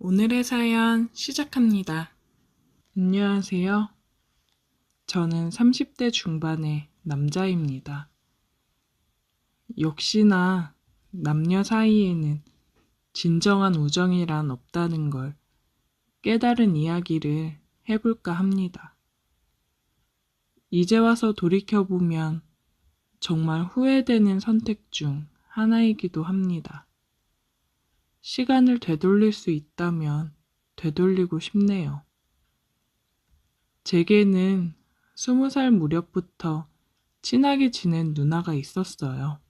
오늘의 사연 시작합니다. 안녕하세요. 저는 30대 중반의 남자입니다. 역시나 남녀 사이에는 진정한 우정이란 없다는 걸 깨달은 이야기를 해볼까 합니다. 이제 와서 돌이켜보면 정말 후회되는 선택 중 하나이기도 합니다. 시간을 되돌릴 수 있다면 되돌리고 싶네요. 제게는 20살 무렵부터 친하게 지낸 누나가 있었어요.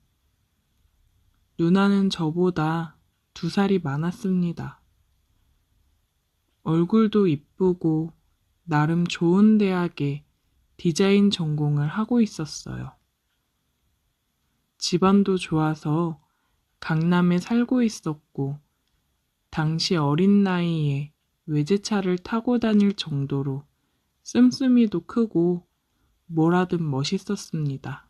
누나는 저보다 2살이 많았습니다. 얼굴도 이쁘고 나름 좋은 대학에 디자인 전공을 하고 있었어요. 집안도 좋아서 강남에 살고 있었고, 당시 어린 나이에 외제차를 타고 다닐 정도로 씀씀이도 크고 뭐라든 멋있었습니다.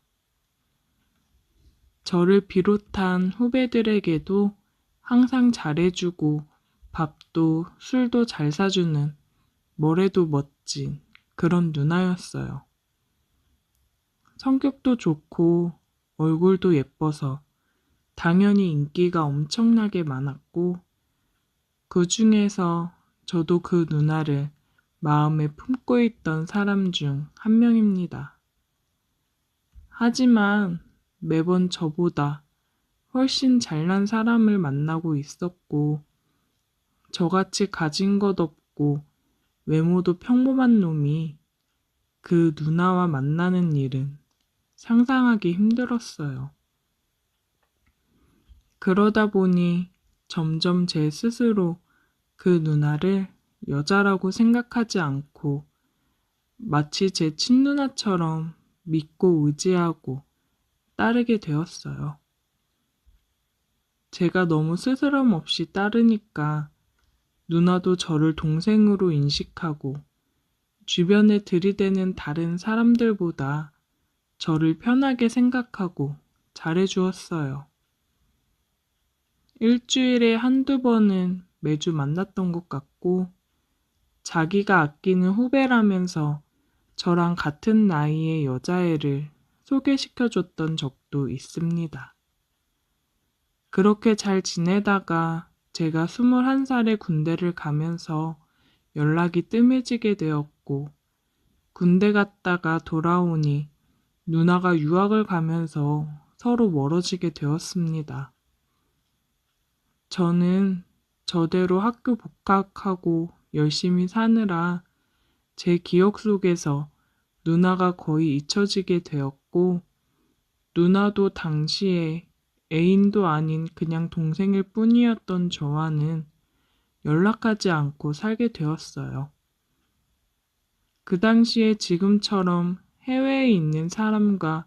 저를 비롯한 후배들에게도 항상 잘해주고 밥도 술도 잘 사주는 뭐래도 멋진 그런 누나였어요. 성격도 좋고 얼굴도 예뻐서 당연히 인기가 엄청나게 많았고, 그 중에서 저도 그 누나를 마음에 품고 있던 사람 중 한 명입니다. 하지만 매번 저보다 훨씬 잘난 사람을 만나고 있었고, 저같이 가진 것 없고 외모도 평범한 놈이 그 누나와 만나는 일은 상상하기 힘들었어요. 그러다 보니 점점 제 스스로 그 누나를 여자라고 생각하지 않고 마치 제 친누나처럼 믿고 의지하고 따르게 되었어요. 제가 너무 스스럼 없이 따르니까 누나도 저를 동생으로 인식하고 주변에 들이대는 다른 사람들보다 저를 편하게 생각하고 잘해주었어요. 일주일에 한두 번은 매주 만났던 것 같고, 자기가 아끼는 후배라면서 저랑 같은 나이의 여자애를 소개시켜줬던 적도 있습니다. 그렇게 잘 지내다가 제가 21살에 군대를 가면서 연락이 뜸해지게 되었고, 군대 갔다가 돌아오니 누나가 유학을 가면서 서로 멀어지게 되었습니다. 저는 저대로 학교 복학하고 열심히 사느라 제 기억 속에서 누나가 거의 잊혀지게 되었고, 누나도 당시에 애인도 아닌 그냥 동생일 뿐이었던 저와는 연락하지 않고 살게 되었어요. 그 당시에 지금처럼 해외에 있는 사람과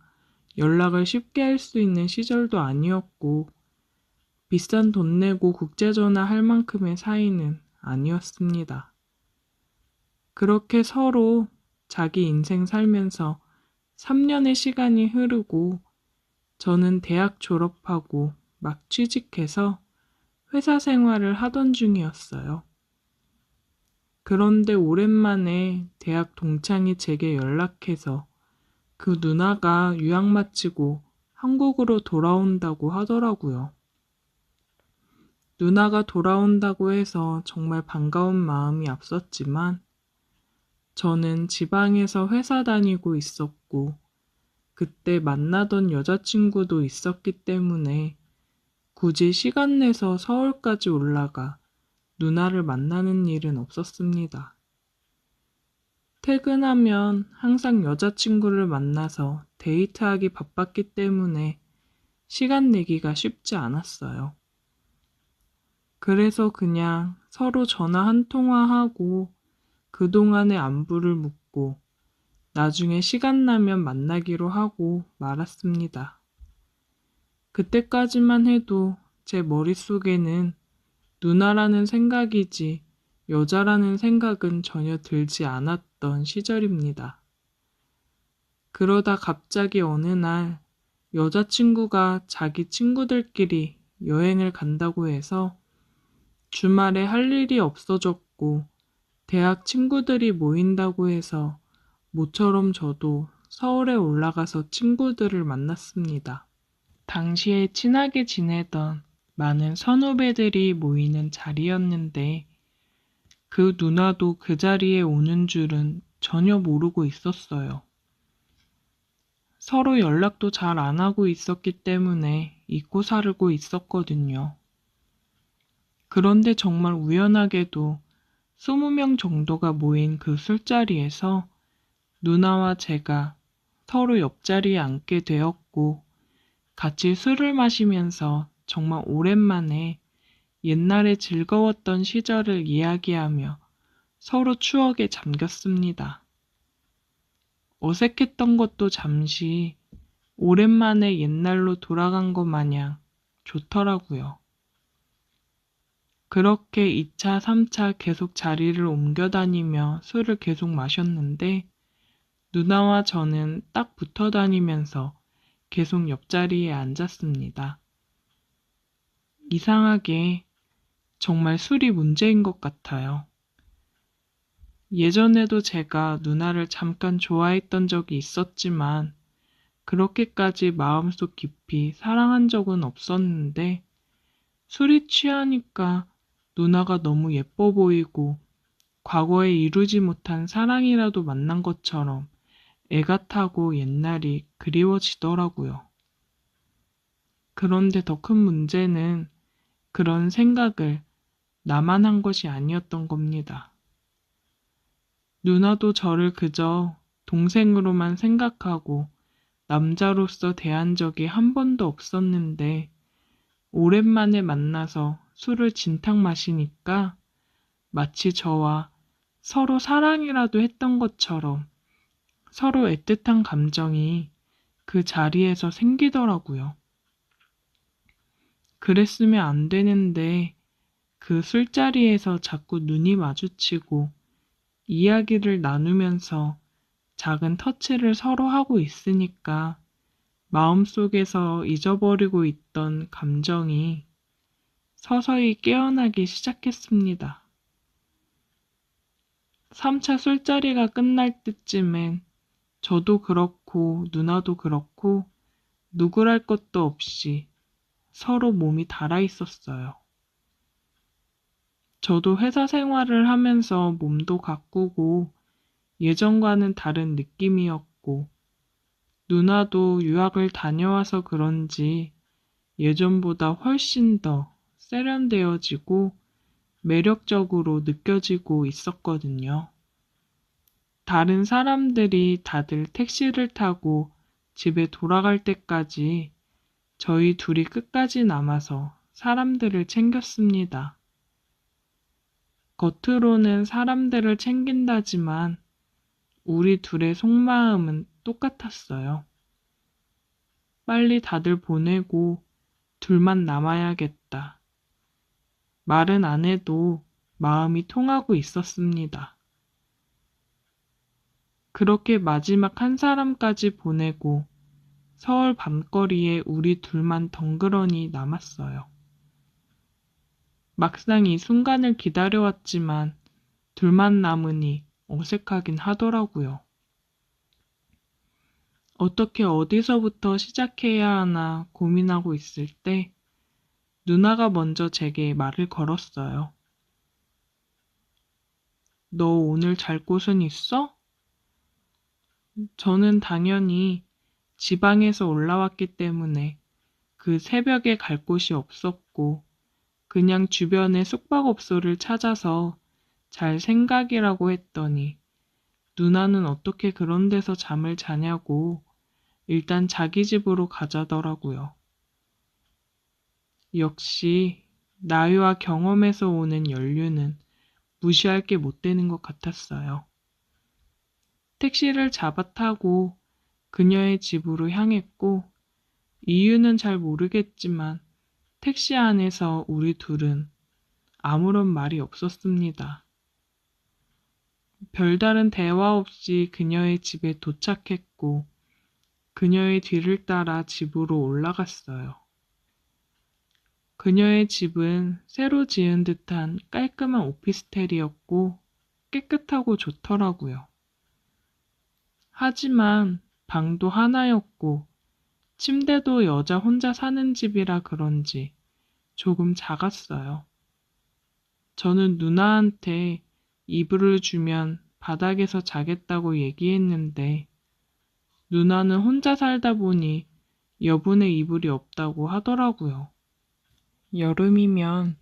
연락을 쉽게 할 수 있는 시절도 아니었고, 비싼 돈 내고 국제전화 할 만큼의 사이는 아니었습니다. 그렇게 서로 자기 인생 살면서 3년의 시간이 흐르고, 저는 대학 졸업하고 막 취직해서 회사 생활을 하던 중이었어요. 그런데 오랜만에 대학 동창이 제게 연락해서 그 누나가 유학 마치고 한국으로 돌아온다고 하더라고요. 누나가 돌아온다고 해서 정말 반가운 마음이 앞섰지만, 저는 지방에서 회사 다니고 있었고 그때 만나던 여자친구도 있었기 때문에 굳이 시간 내서 서울까지 올라가 누나를 만나는 일은 없었습니다. 퇴근하면 항상 여자친구를 만나서 데이트하기 바빴기 때문에 시간 내기가 쉽지 않았어요. 그래서 그냥 서로 전화 한 통화하고 그동안의 안부를 묻고 나중에 시간 나면 만나기로 하고 말았습니다. 그때까지만 해도 제 머릿속에는 누나라는 생각이지 여자라는 생각은 전혀 들지 않았던 시절입니다. 그러다 갑자기 어느 날 여자친구가 자기 친구들끼리 여행을 간다고 해서 주말에 할 일이 없어졌고 대학 친구들이 모인다고 해서 모처럼 저도 서울에 올라가서 친구들을 만났습니다. 당시에 친하게 지내던 많은 선후배들이 모이는 자리였는데 그 누나도 그 자리에 오는 줄은 전혀 모르고 있었어요. 서로 연락도 잘 안 하고 있었기 때문에 잊고 살고 있었거든요. 그런데 정말 우연하게도 20명 정도가 모인 그 술자리에서 누나와 제가 서로 옆자리에 앉게 되었고 같이 술을 마시면서 정말 오랜만에 옛날에 즐거웠던 시절을 이야기하며 서로 추억에 잠겼습니다. 어색했던 것도 잠시 오랜만에 옛날로 돌아간 것 마냥 좋더라고요. 그렇게 2차, 3차 계속 자리를 옮겨 다니며 술을 계속 마셨는데 누나와 저는 딱 붙어 다니면서 계속 옆자리에 앉았습니다. 이상하게 정말 술이 문제인 것 같아요. 예전에도 제가 누나를 잠깐 좋아했던 적이 있었지만 그렇게까지 마음속 깊이 사랑한 적은 없었는데 술이 취하니까 누나가 너무 예뻐 보이고 과거에 이루지 못한 사랑이라도 만난 것처럼 애가 타고 옛날이 그리워지더라고요. 그런데 더 큰 문제는 그런 생각을 나만 한 것이 아니었던 겁니다. 누나도 저를 그저 동생으로만 생각하고 남자로서 대한 적이 한 번도 없었는데 오랜만에 만나서 술을 진탕 마시니까 마치 저와 서로 사랑이라도 했던 것처럼 서로 애틋한 감정이 그 자리에서 생기더라고요. 그랬으면 안 되는데 그 술자리에서 자꾸 눈이 마주치고 이야기를 나누면서 작은 터치를 서로 하고 있으니까 마음속에서 잊어버리고 있던 감정이 서서히 깨어나기 시작했습니다. 3차 술자리가 끝날 때쯤엔 저도 그렇고 누나도 그렇고 누구랄 것도 없이 서로 몸이 달아 있었어요. 저도 회사 생활을 하면서 몸도 가꾸고 예전과는 다른 느낌이었고 누나도 유학을 다녀와서 그런지 예전보다 훨씬 더 세련되어지고 매력적으로 느껴지고 있었거든요. 다른 사람들이 다들 택시를 타고 집에 돌아갈 때까지 저희 둘이 끝까지 남아서 사람들을 챙겼습니다. 겉으로는 사람들을 챙긴다지만 우리 둘의 속마음은 똑같았어요. 빨리 다들 보내고 둘만 남아야겠다. 말은 안 해도 마음이 통하고 있었습니다. 그렇게 마지막 한 사람까지 보내고 서울 밤거리에 우리 둘만 덩그러니 남았어요. 막상 이 순간을 기다려왔지만 둘만 남으니 어색하긴 하더라고요. 어떻게 어디서부터 시작해야 하나 고민하고 있을 때 누나가 먼저 제게 말을 걸었어요. 너 오늘 잘 곳은 있어? 저는 당연히 지방에서 올라왔기 때문에 그 새벽에 갈 곳이 없었고 그냥 주변에 숙박업소를 찾아서 잘 생각이라고 했더니 누나는 어떻게 그런 데서 잠을 자냐고 일단 자기 집으로 가자더라고요. 역시 나이와 경험에서 오는 연륜은 무시할 게 못 되는 것 같았어요. 택시를 잡아 타고 그녀의 집으로 향했고 이유는 잘 모르겠지만 택시 안에서 우리 둘은 아무런 말이 없었습니다. 별다른 대화 없이 그녀의 집에 도착했고 그녀의 뒤를 따라 집으로 올라갔어요. 그녀의 집은 새로 지은 듯한 깔끔한 오피스텔이었고 깨끗하고 좋더라고요. 하지만 방도 하나였고 침대도 여자 혼자 사는 집이라 그런지 조금 작았어요. 저는 누나한테 이불을 주면 바닥에서 자겠다고 얘기했는데 누나는 혼자 살다 보니 여분의 이불이 없다고 하더라고요. 여름이면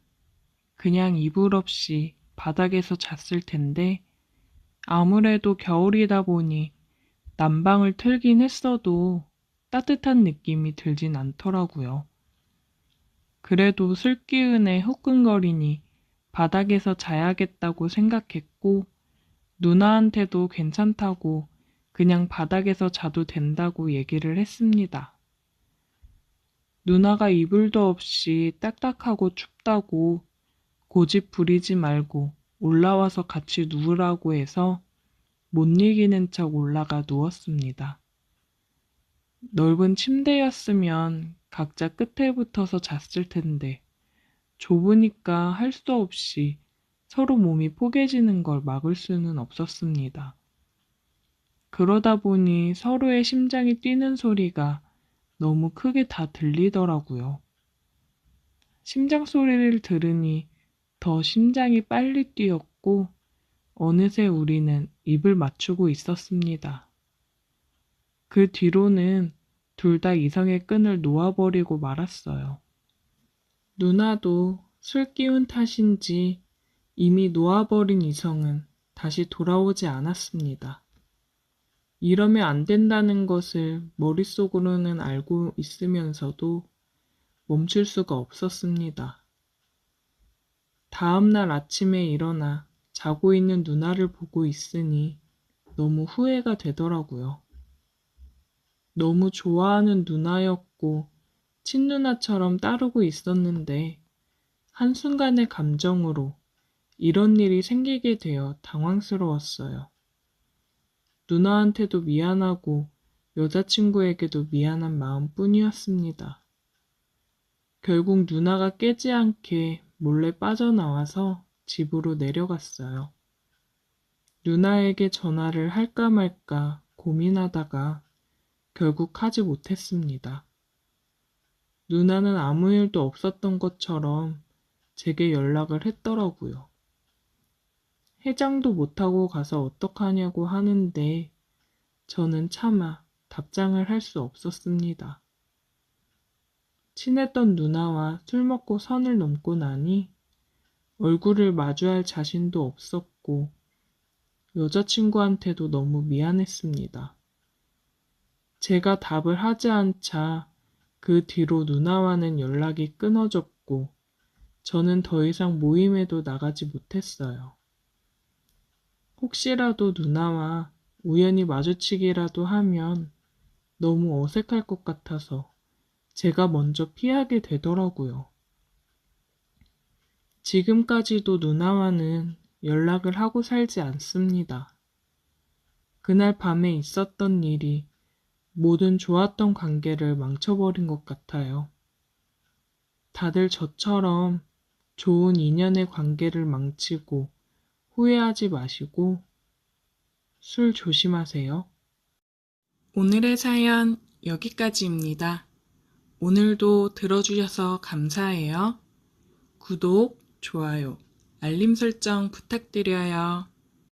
그냥 이불 없이 바닥에서 잤을 텐데 아무래도 겨울이다 보니 난방을 틀긴 했어도 따뜻한 느낌이 들진 않더라고요. 그래도 슬기은에 후끈거리니 바닥에서 자야겠다고 생각했고 누나한테도 괜찮다고 그냥 바닥에서 자도 된다고 얘기를 했습니다. 누나가 이불도 없이 딱딱하고 춥다고 고집 부리지 말고 올라와서 같이 누우라고 해서 못 이기는 척 올라가 누웠습니다. 넓은 침대였으면 각자 끝에 붙어서 잤을 텐데 좁으니까 할 수 없이 서로 몸이 포개지는 걸 막을 수는 없었습니다. 그러다 보니 서로의 심장이 뛰는 소리가 너무 크게 다 들리더라고요. 심장 소리를 들으니 더 심장이 빨리 뛰었고 어느새 우리는 입을 맞추고 있었습니다. 그 뒤로는 둘 다 이성의 끈을 놓아버리고 말았어요. 누나도 술 기운 탓인지 이미 놓아버린 이성은 다시 돌아오지 않았습니다. 이러면 안 된다는 것을 머릿속으로는 알고 있으면서도 멈출 수가 없었습니다. 다음 날 아침에 일어나 자고 있는 누나를 보고 있으니 너무 후회가 되더라고요. 너무 좋아하는 누나였고 친누나처럼 따르고 있었는데 한순간의 감정으로 이런 일이 생기게 되어 당황스러웠어요. 누나한테도 미안하고 여자친구에게도 미안한 마음뿐이었습니다. 결국 누나가 깨지 않게 몰래 빠져나와서 집으로 내려갔어요. 누나에게 전화를 할까 말까 고민하다가 결국 하지 못했습니다. 누나는 아무 일도 없었던 것처럼 제게 연락을 했더라고요. 해장도 못하고 가서 어떡하냐고 하는데 저는 차마 답장을 할 수 없었습니다. 친했던 누나와 술 먹고 선을 넘고 나니 얼굴을 마주할 자신도 없었고 여자친구한테도 너무 미안했습니다. 제가 답을 하지 않자 그 뒤로 누나와는 연락이 끊어졌고 저는 더 이상 모임에도 나가지 못했어요. 혹시라도 누나와 우연히 마주치기라도 하면 너무 어색할 것 같아서 제가 먼저 피하게 되더라고요. 지금까지도 누나와는 연락을 하고 살지 않습니다. 그날 밤에 있었던 일이 모든 좋았던 관계를 망쳐버린 것 같아요. 다들 저처럼 좋은 인연의 관계를 망치고 후회하지 마시고 술 조심하세요. 오늘의 사연 여기까지입니다. 오늘도 들어주셔서 감사해요. 구독, 좋아요, 알림 설정 부탁드려요.